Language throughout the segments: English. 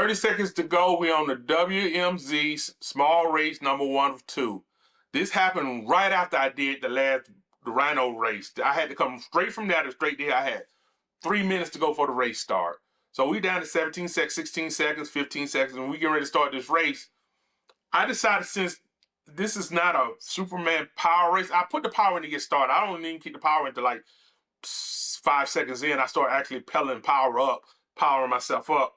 30 seconds to go. We're on the WMZ Small Race number 1 of 2. This happened right after I did the Rhino race. I had to come straight from there to straight there. I had 3 minutes to go for the race start. So we down to 17 seconds, 16 seconds, 15 seconds, and we get ready to start this race. I decided, since this is not a Superman power race, I put the power in to get started. I don't even keep the power into like 5 seconds in. I start actually pedaling power up, powering myself up.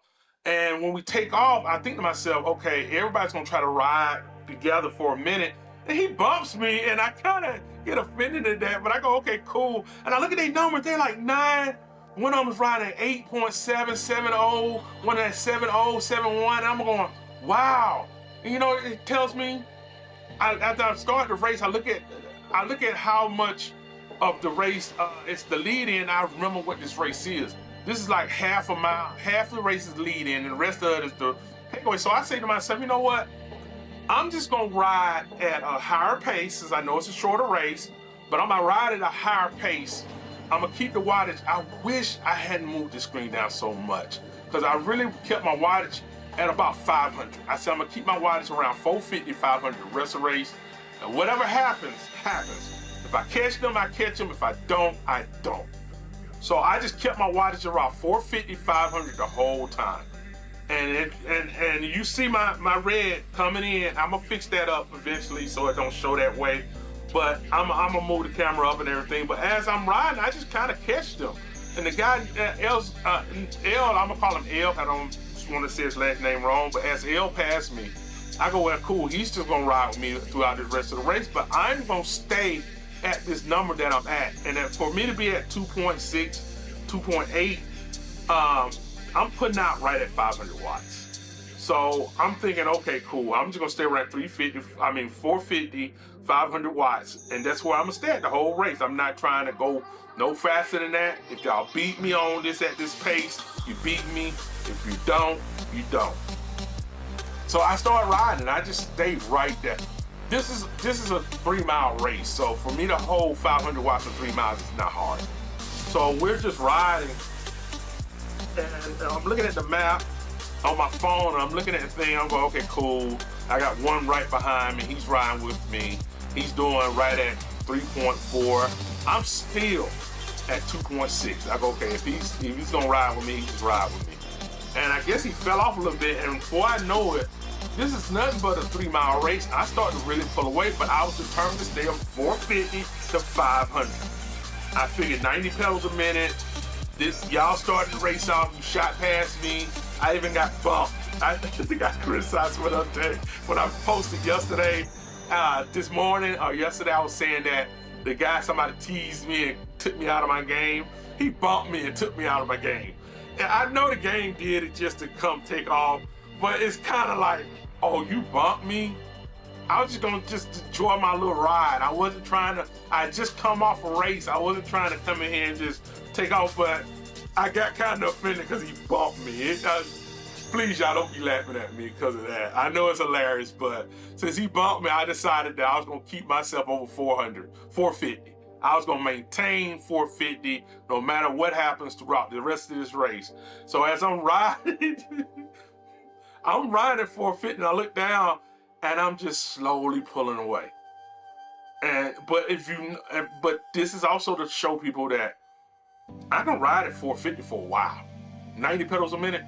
And when we take off, I think to myself, okay, everybody's gonna try to ride together for a minute. And he bumps me, and I kind of get offended at that, but I go, okay, cool. And I look at their numbers, they're like 9. One of them was riding at 8.770, one at 70, 71. And I'm going, wow. And you know, it tells me, after I start the race, I look at how much of the race it's the lead in. I remember what this race is. This is like half a mile, half the race is lead in, and the rest of it is the takeaway. So I say to myself, you know what? I'm just gonna ride at a higher pace, since I know it's a shorter race, but I'm gonna ride at a higher pace. I'm gonna keep the wattage. I wish I hadn't moved the screen down so much, because I really kept my wattage at about 500. I said I'm gonna keep my wattage around 450, 500 the rest of the race, and whatever happens, happens. If I catch them, I catch them. If I don't, I don't. So I just kept my wattage around 450, 500 the whole time. And you see my red coming in. I'm gonna fix that up eventually so it don't show that way. But I'm gonna move the camera up and everything. But as I'm riding, I just kind of catch them. And the guy, I'm gonna call him L. I don't want to say his last name wrong, but as L passed me, I go, well, cool, he's just gonna ride with me throughout the rest of the race, but I'm gonna stay at this number that I'm at. And that for me to be at 2.6, 2.8, I'm putting out right at 500 watts. So I'm thinking, okay, cool, I'm just gonna stay around 450, 500 watts, and that's where I'm gonna stay at the whole race. I'm not trying to go no faster than that. If y'all beat me on this at this pace, you beat me. If you don't, you don't. So I started riding, and I just stayed right there. This is a 3-mile race, so for me to hold 500 watts for 3 miles is not hard. So we're just riding, and I'm looking at the map on my phone, and I'm looking at the thing. I'm going, okay, cool. I got one right behind me. He's riding with me. He's doing right at 3.4. I'm still at 2.6. I go, okay, if he's gonna ride with me, he just ride with me. And I guess he fell off a little bit, and before I know it, this is nothing but a 3-mile race. I started to really pull away, but I was determined to stay up 450 to 500. I figured 90 pedals a minute. Y'all started the race off, you shot past me. I even got bumped. I think I criticized what when I posted yesterday, this morning or yesterday, I was saying that the guy, somebody teased me and took me out of my game. He bumped me and took me out of my game. And I know the game did it just to come take off, but it's kind of like, oh, you bumped me? I was just gonna enjoy my little ride. I wasn't trying to, I just come off a race. I wasn't trying to come in here and just take off, but I got kind of offended because he bumped me. Please, y'all don't be laughing at me because of that. I know it's hilarious, but since he bumped me, I decided that I was gonna keep myself over 450. I was gonna maintain 450 no matter what happens throughout the rest of this race. So as I'm riding, I'm riding at 450, and I look down, and I'm just slowly pulling away. But this is also to show people that I can ride at 450 for a while. 90 pedals a minute.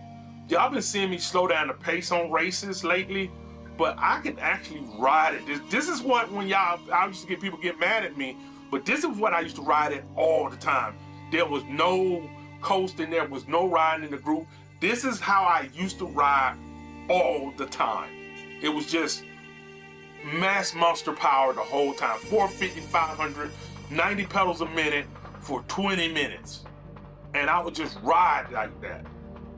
Y'all been seeing me slow down the pace on races lately, but I can actually ride it. This is what, I used to get people get mad at me, but this is what I used to ride it all the time. There was no coasting, there was no riding in the group. This is how I used to ride all the time. It was just mass monster power the whole time. 450, 500, 90 pedals a minute for 20 minutes. And I would just ride like that.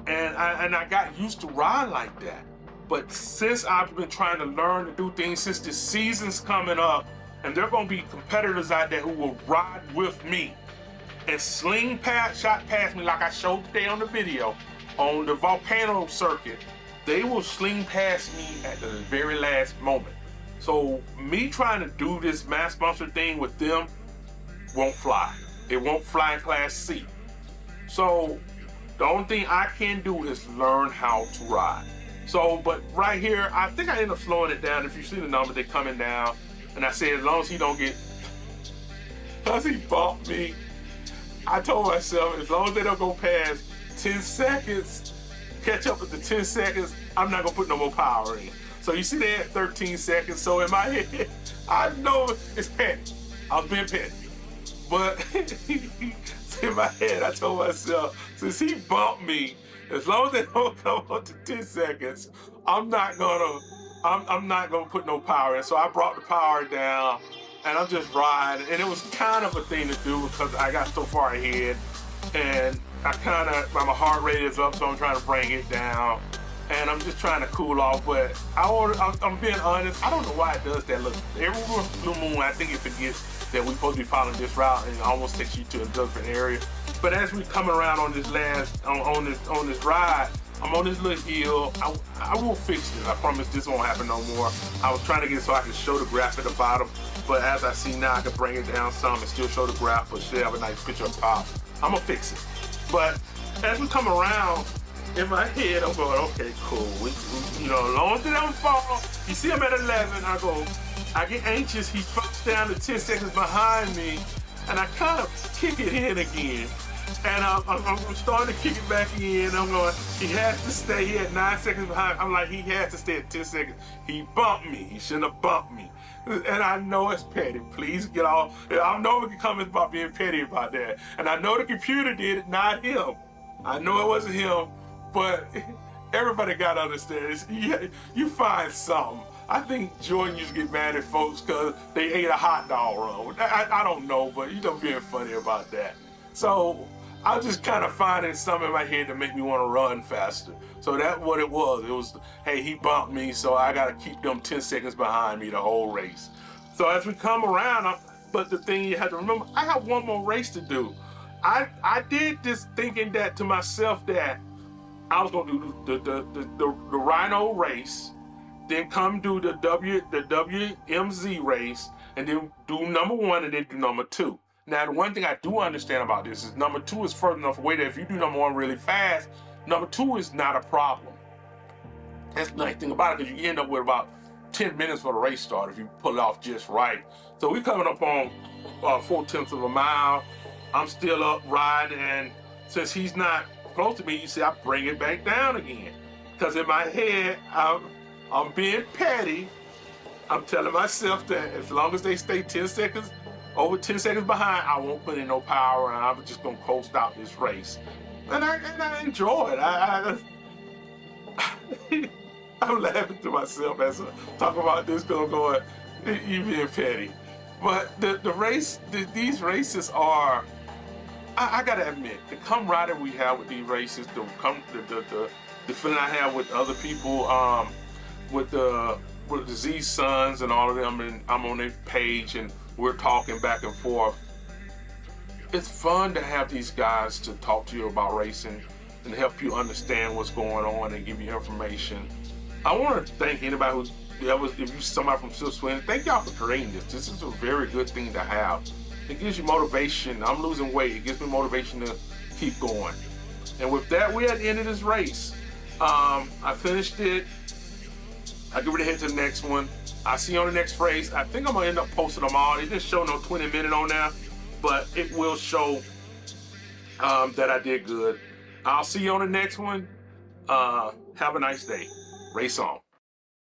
And I got used to riding like that. But since I've been trying to learn to do things, since the season's coming up, and there are gonna be competitors out there who will ride with me and shot past me like I showed today on the video, on the volcano circuit. They will sling past me at the very last moment. So me trying to do this mass monster thing with them won't fly. It won't fly in Class C. So The only thing I can do is learn how to ride. So, but right here, I think I end up slowing it down. If you see the numbers, they're coming down. And I said, as long as he don't get, because he bumped me, I told myself, as long as they don't go past 10 seconds, catch up with the 10 seconds, I'm not gonna put no more power in. So you see they at 13 seconds. So in my head, I know it's petty. I was being petty. But in my head, I told myself, since he bumped me, as long as they don't come up to 10 seconds, I'm not gonna put no power in. So I brought the power down and I'm just riding. And it was kind of a thing to do because I got so far ahead and my heart rate is up, so I'm trying to bring it down. And I'm just trying to cool off, but I'm being honest, I don't know why it does that. Look, every blue moon, I think it forgets that we're supposed to be following this route and it almost takes you to a different area. But as we come around on this on this ride, I'm on this little hill. I will fix this. I promise this won't happen no more. I was trying to get it so I can show the graph at the bottom, but as I see now, I can bring it down some and still show the graph, but still have a nice picture up top. I'm gonna fix it. But as we come around, in my head, I'm going, okay, cool. You know, as long as they don't fall, you see I'm at 11, I get anxious, he drops down to 10 seconds behind me, and I kind of kick it in again. And I'm starting to kick it back in, I'm going, he has to stay here at 9 seconds behind. I'm like, he has to stay at 10 seconds. He bumped me, he shouldn't have bumped me. And I know it's petty, please get off. I know we can comment about being petty about that. And I know the computer did it, not him. I know it wasn't him. But everybody got to understand, you find something. I think Jordan used to get mad at folks because they ate a hot dog wrong. I don't know, but you know, being funny about that. So I was just kind of finding something in my head to make me want to run faster. So that's what it was. It was, hey, he bumped me, so I got to keep them 10 seconds behind me the whole race. So as we come around, but the thing you have to remember, I have one more race to do. I did this thinking that to myself that I was gonna do the Rhino race, then come do the WMZ race, and then do number 1 and then do number 2. Now the one thing I do understand about this is number 2 is further enough away that if you do number 1 really fast, number 2 is not a problem. That's the nice thing about it, because you end up with about 10 minutes for the race start if you pull it off just right. So we're coming up on 4/10 of a mile. I'm still up riding, and since he's not close to me, you see I bring it back down again. Because in my head, I'm being petty. I'm telling myself that as long as they stay 10 seconds, over 10 seconds behind, I won't put in no power and I'm just gonna coast out this race. And I enjoy it. I'm laughing to myself as I talk about this because I'm going, you being petty. But these races are, I gotta admit, the camaraderie we have with these races, the feeling I have with other people, with the Z Sons and all of them, and I'm on their page and we're talking back and forth. It's fun to have these guys to talk to you about racing and help you understand what's going on and give you information. I want to thank anybody if you're somebody from Silk Swing, thank y'all for creating this. This is a very good thing to have. It gives you motivation. I'm losing weight. It gives me motivation to keep going. And with that, we're at the end of this race. I finished it. I get ready to head to the next one. I see you on the next race. I think I'm gonna end up posting them all. It didn't show no 20-minute on there, but it will show that I did good. I'll see you on the next one. Have a nice day. Race on.